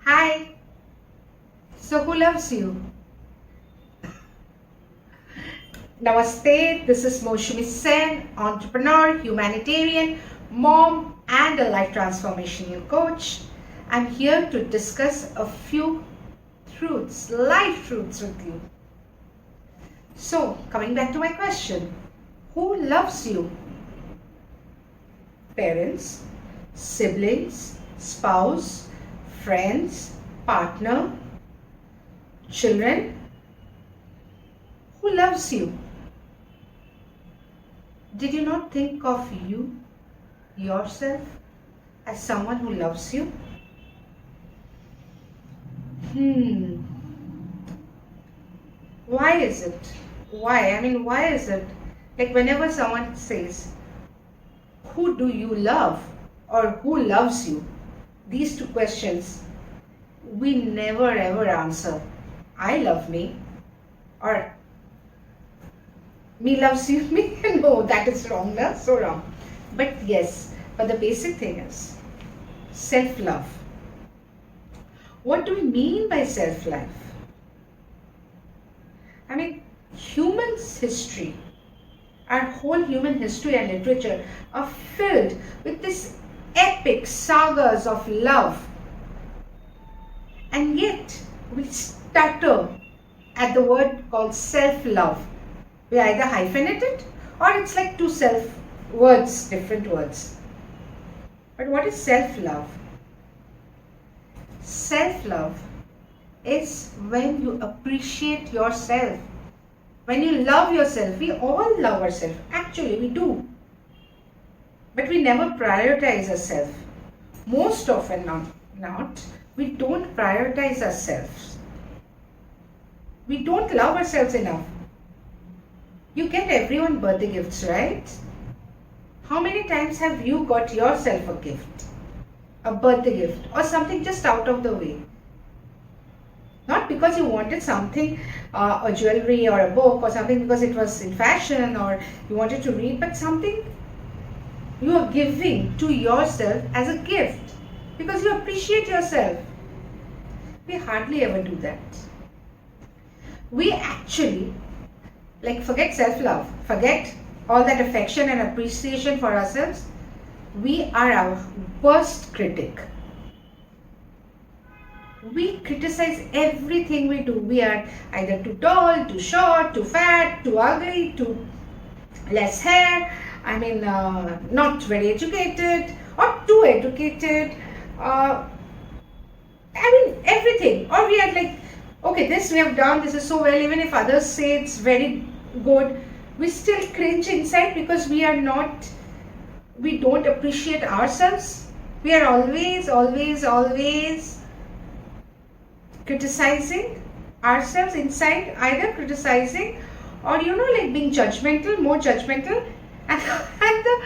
Hi. So who loves you? Namaste. This is Moushami Sen, entrepreneur, humanitarian, mom, and a life transformation coach. I'm here to discuss a few truths, life truths with you. So, coming back to my question, who loves you? Parents, siblings, spouse, friends, partner, children? Who loves you? Did you not think of yourself, as someone who loves you? Hmm. Why is it? Why? Why is it? Like, whenever someone says, who do you love? Or who loves you? These two questions, we never ever answer. I love me. Or me loves you. Me? No, that is wrong. No? So wrong. But yes, but the basic thing is self-love. What do we mean by self-love? Humans' history, our whole human history and literature are filled with this epic sagas of love. And yet, we stutter at the word called self-love. We either hyphenate it or it's like two self words, different words. But what is self-love? Self-love is when you appreciate yourself. When you love yourself, we all love ourselves. Actually, we do. But we never prioritize ourselves. Most often not, we don't prioritize ourselves. We don't love ourselves enough. You get everyone birthday gifts, right? How many times have you got yourself a gift? A birthday gift or something just out of the way? Not because you wanted something, a jewelry or a book or something because it was in fashion or you wanted to read, but something you are giving to yourself as a gift because you appreciate yourself. We hardly ever do that. We actually, forget self-love, forget all that affection and appreciation for ourselves. We are our worst critic. We criticize everything we do. We are either too tall, too short, too fat, too ugly, too less hair, not very educated or too educated. Everything. Or we are like, okay, this we have done, this is so well, even if others say it's very good, we still cringe inside because we don't appreciate ourselves. We are always criticizing ourselves inside, either criticizing or being judgmental, more judgmental. And the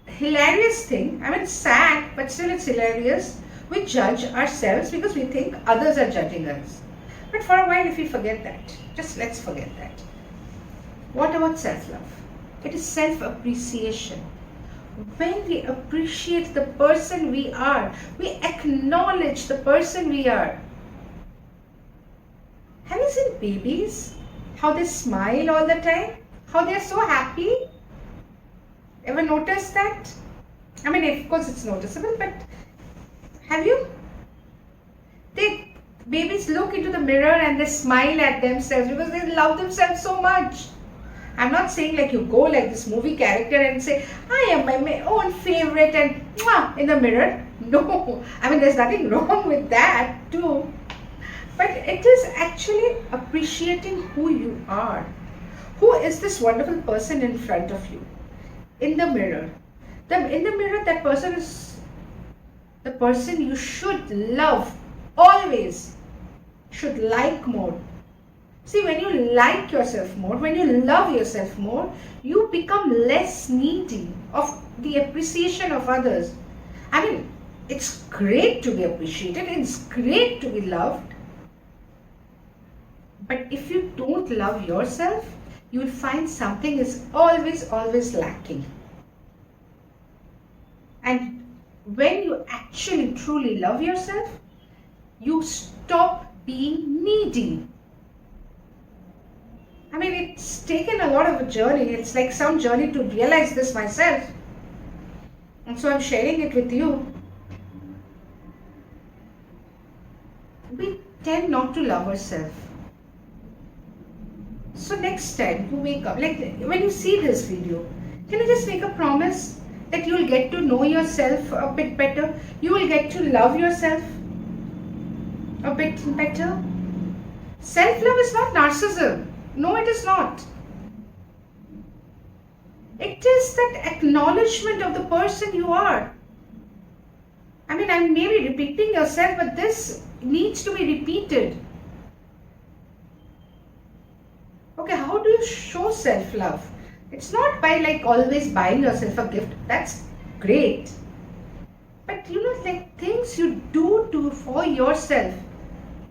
hilarious thing, sad, but still it's hilarious, we judge ourselves because we think others are judging us. But for a while, if we forget that, just let's forget that. What about self-love? It is self-appreciation. When we appreciate the person we are, we acknowledge the person we are. Have you seen babies? How they smile all the time? How they are so happy? Ever noticed that? Of course it's noticeable, but have you? Babies look into the mirror and they smile at themselves because they love themselves so much. I'm not saying like you go like this movie character and say, I am my own favorite and mwah, in the mirror. No, there's nothing wrong with that too. But it is actually appreciating who you are. Who is this wonderful person in front of you? In the mirror. In the mirror, that person is the person you should love always. Should like more. See, when you like yourself more, when you love yourself more, you become less needy of the appreciation of others. It's great to be appreciated, it's great to be loved. But if you don't love yourself, you will find something is always lacking. And when you actually truly love yourself, You stop being needy. I mean, it's taken a lot of a journey. It's like some journey to realize this myself. And so I'm sharing it with you. We tend not to love ourselves. So next time you wake up, like when you see this video, can you just make a promise that you will get to know yourself a bit better? You will get to love yourself a bit better? Self-love is not narcissism. No, it is not. It is that acknowledgement of the person you are. I mean, I'm maybe repeating yourself, but this needs to be repeated. Okay, how do you show self-love? It's not by like always buying yourself a gift. That's great. But like things you do for yourself.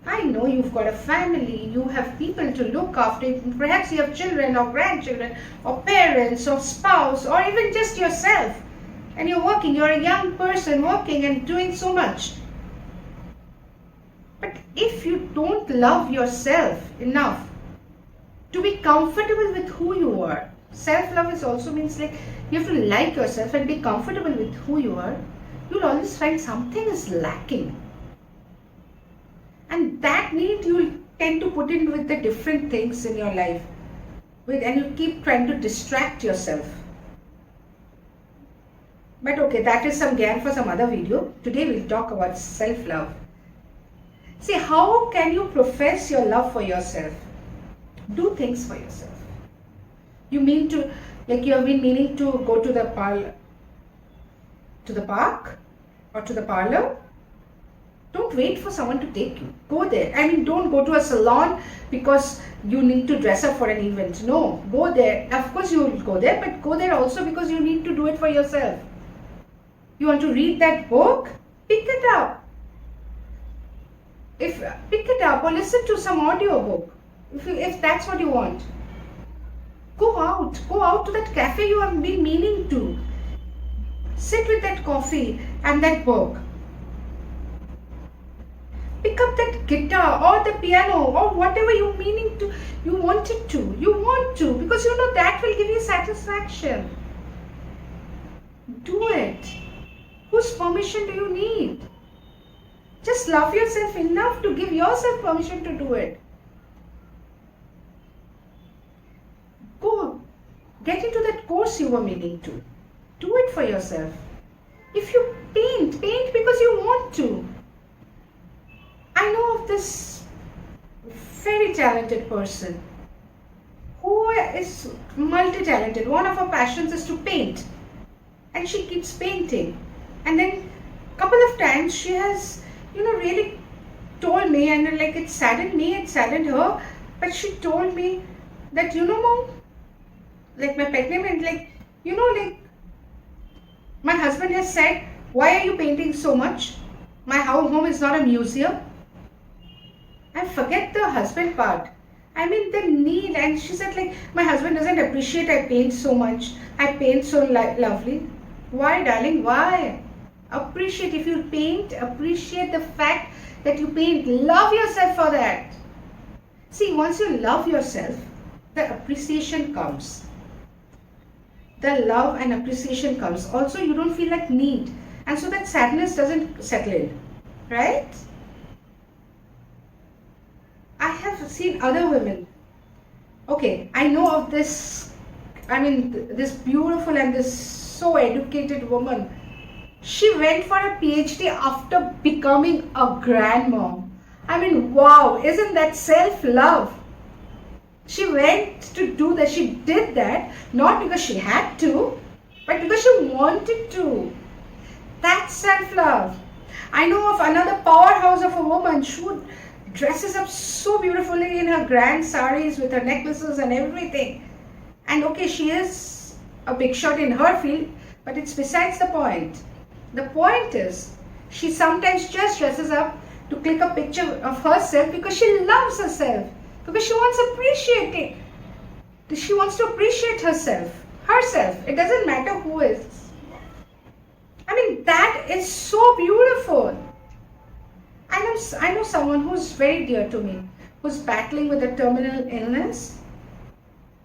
I know you've got a family, you have people to look after, perhaps you have children or grandchildren or parents or spouse or even just yourself. And you're working, you're a young person working and doing so much. But if you don't love yourself enough to be comfortable with who you are, self-love is also means like you have to like yourself and be comfortable with who you are, you'll always find something is lacking. And that need you'll tend to put in with the different things in your life. And you keep trying to distract yourself. But okay, that is some gyan for some other video. Today we'll talk about self-love. See, how can you profess your love for yourself? Do things for yourself. You mean to, like you have been meaning to go to the park or to the parlor? Don't wait for someone to take you. Go there. I mean, don't go to a salon because you need to dress up for an event. No, go there. Of course you will go there, but go there also because you need to do it for yourself. You want to read that book? Pick it up. Pick it up or listen to some audio book. If that's what you want. Go out to that cafe you have been meaning to. Sit with that coffee and that book. Pick up that guitar or the piano or whatever you want to, because that will give you satisfaction. Do it. Whose permission do you need? Just love yourself enough to give yourself permission to do it. Go, get into that course you were meaning to. Do it for yourself. If you paint because you want to. I know of this very talented person who is multi-talented. One of her passions is to paint. And she keeps painting. And then a couple of times she has, really told me, and like it saddened me, it saddened her, but she told me that, Mom, like my pet name, and like, my husband has said, why are you painting so much? My home is not a museum. I forget the husband part. I mean the need, and she said like, my husband doesn't appreciate I paint so much. I paint so lovely. Why, darling? Why? Appreciate. If you paint, appreciate the fact that you paint. Love yourself for that. See, once you love yourself, the appreciation comes. The love and appreciation comes. Also, you don't feel like need. And so that sadness doesn't settle in. Right? I have seen other women. Okay, I know of this, this beautiful and this so educated woman. She went for a PhD after becoming a grandmom. Wow, isn't that self-love? She went to do that. She did that not because she had to, but because she wanted to. That's self-love. I know of another powerhouse of a woman. She dresses up so beautifully in her grand saris with her necklaces and everything. And okay, she is a big shot in her field, but it's besides the point. The point is, she sometimes just dresses up to click a picture of herself because she loves herself. Because she wants appreciating. She wants to appreciate herself. It doesn't matter who is. That is so beautiful. I know know someone who's very dear to me, who's battling with a terminal illness.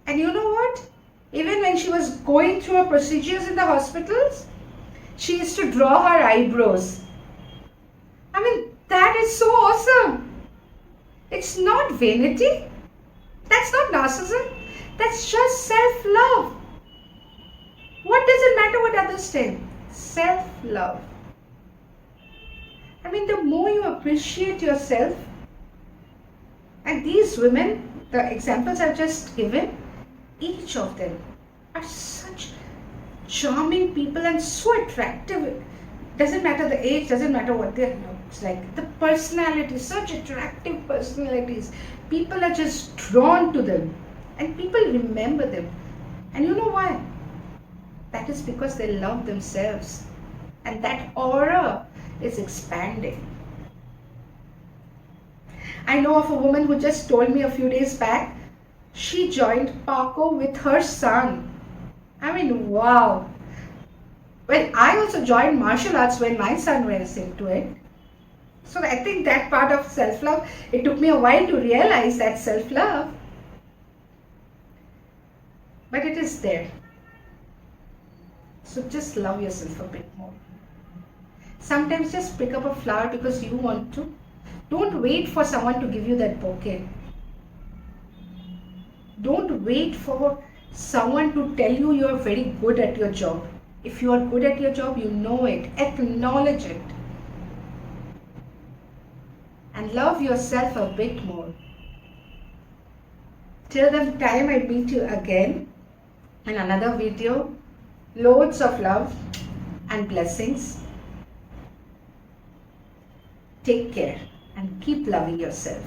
And you know what? Even when she was going through her procedures in the hospitals, she used to draw her eyebrows. I mean, that is so awesome. It's not vanity. That's not narcissism. That's just self-love. What does it matter what others say? Self-love. I mean, the more you appreciate yourself, and these women, the examples I've just given, each of them are such charming people and so attractive. Doesn't matter the age, doesn't matter what they looks like. The personality, such attractive personalities. People are just drawn to them and people remember them. And you know why? That is because they love themselves. And that aura is expanding. I know of a woman who just told me a few days back, she joined Parkour with her son. I mean, wow. Well, I also joined martial arts when my son was into it. So I think that part of self-love, it took me a while to realize that self-love. But it is there. So just love yourself a bit more. Sometimes just pick up a flower because you want to. Don't wait for someone to give you that bouquet. Don't wait for someone to tell you you're very good at your job. If you are good at your job, you know it. Acknowledge it. And love yourself a bit more. Till the time I meet you again in another video, loads of love and blessings. Take care and keep loving yourself.